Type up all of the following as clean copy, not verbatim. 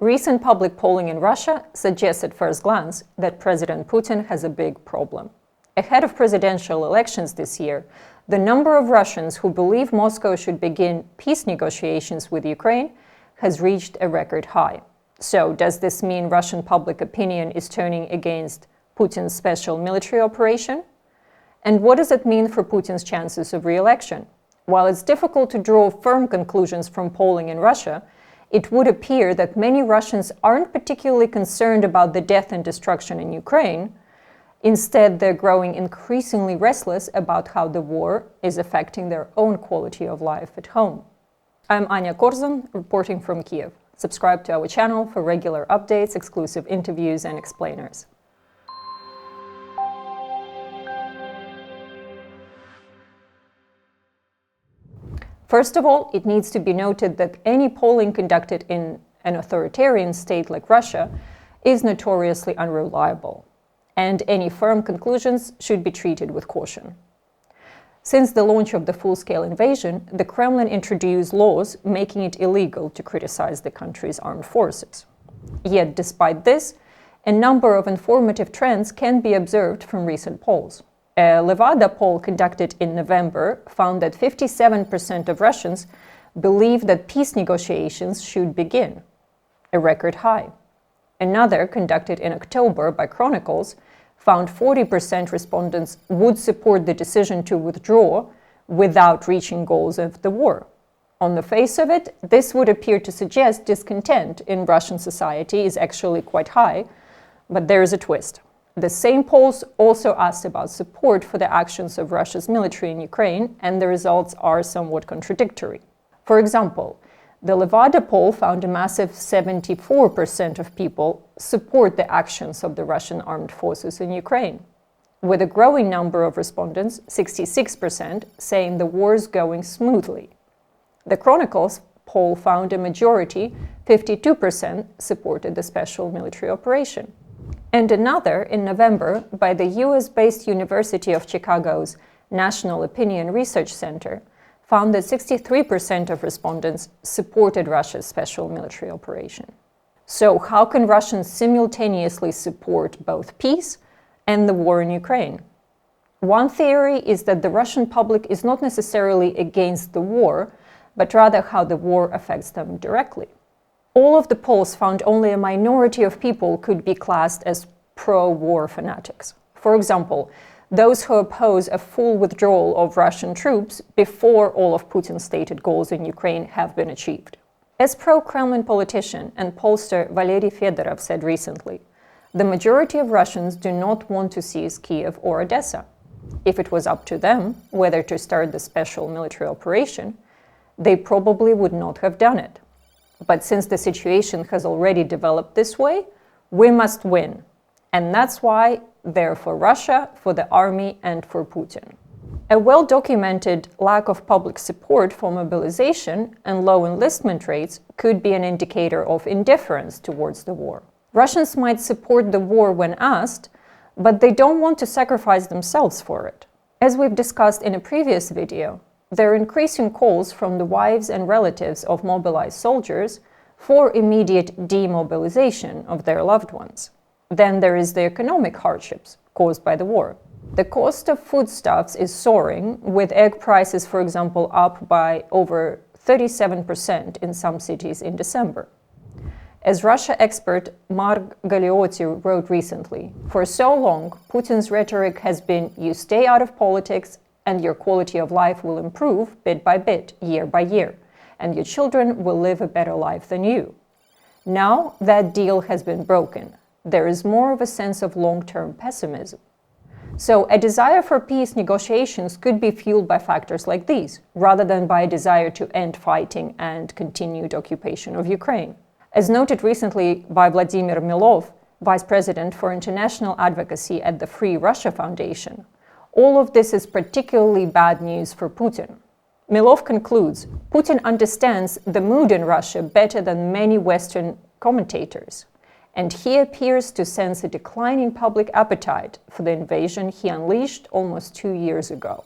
Recent public polling in Russia suggests at first glance that President Putin has a big problem. Ahead of presidential elections this year, the number of Russians who believe Moscow should begin peace negotiations with Ukraine has reached a record high. So, does this mean Russian public opinion is turning against Putin's special military operation? And what does it mean for Putin's chances of re-election? While it's difficult to draw firm conclusions from polling in Russia, it would appear that many Russians aren't particularly concerned about the death and destruction in Ukraine. Instead, they're growing increasingly restless about how the war is affecting their own quality of life at home. I'm Anya Korzun, reporting from Kyiv. Subscribe to our channel for regular updates, exclusive interviews, and explainers. First of all, it needs to be noted that any polling conducted in an authoritarian state like Russia is notoriously unreliable, and any firm conclusions should be treated with caution. Since the launch of the full-scale invasion, the Kremlin introduced laws making it illegal to criticize the country's armed forces. Yet, despite this, a number of informative trends can be observed from recent polls. A Levada poll conducted in November found that 57% of Russians believe that peace negotiations should begin, a record high. Another, conducted in October by Chronicles, found 40% respondents would support the decision to withdraw without reaching goals of the war. On the face of it, this would appear to suggest discontent in Russian society is actually quite high, but there is a twist. The same polls also asked about support for the actions of Russia's military in Ukraine, and the results are somewhat contradictory. For example, the Levada poll found a massive 74% of people support the actions of the Russian armed forces in Ukraine, with a growing number of respondents, 66%, saying the war is going smoothly. The Chronicles poll found a majority, 52%, supported the special military operation. And another, in November, by the US-based University of Chicago's National Opinion Research Center, found that 63% of respondents supported Russia's special military operation. So how can Russians simultaneously support both peace and the war in Ukraine? One theory is that the Russian public is not necessarily against the war, but rather how the war affects them directly. All of the polls found only a minority of people could be classed as pro-war fanatics. For example, those who oppose a full withdrawal of Russian troops before all of Putin's stated goals in Ukraine have been achieved. As pro-Kremlin politician and pollster Valery Fedorov said recently, the majority of Russians do not want to seize Kyiv or Odessa. If it was up to them whether to start the special military operation, they probably would not have done it. But since the situation has already developed this way, we must win. And that's why they're for Russia, for the army, and for Putin. A well-documented lack of public support for mobilization and low enlistment rates could be an indicator of indifference towards the war. Russians might support the war when asked, but they don't want to sacrifice themselves for it. As we've discussed in a previous video, there are increasing calls from the wives and relatives of mobilized soldiers for immediate demobilization of their loved ones. Then there is the economic hardships caused by the war. The cost of foodstuffs is soaring, with egg prices, for example, up by over 37% in some cities in December. As Russia expert Mark Galeotti wrote recently, for so long, Putin's rhetoric has been, you stay out of politics and your quality of life will improve bit by bit, year by year, and your children will live a better life than you. Now that deal has been broken. There is more of a sense of long-term pessimism. So a desire for peace negotiations could be fueled by factors like these, rather than by a desire to end fighting and continued occupation of Ukraine. As noted recently by Vladimir Milov, Vice President for International Advocacy at the Free Russia Foundation, all of this is particularly bad news for Putin. Milov concludes, Putin understands the mood in Russia better than many Western commentators, and he appears to sense a declining public appetite for the invasion he unleashed almost 2 years ago.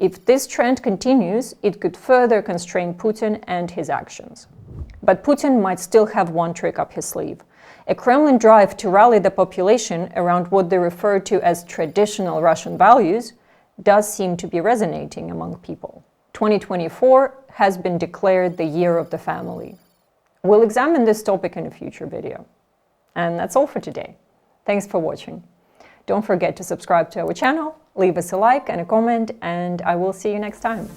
If this trend continues, it could further constrain Putin and his actions. But Putin might still have one trick up his sleeve. A Kremlin drive to rally the population around what they refer to as traditional Russian values does seem to be resonating among people. 2024 has been declared the year of the family. We'll examine this topic in a future video. And that's all for today. Thanks for watching. Don't forget to subscribe to our channel, leave us a like and a comment, and I will see you next time.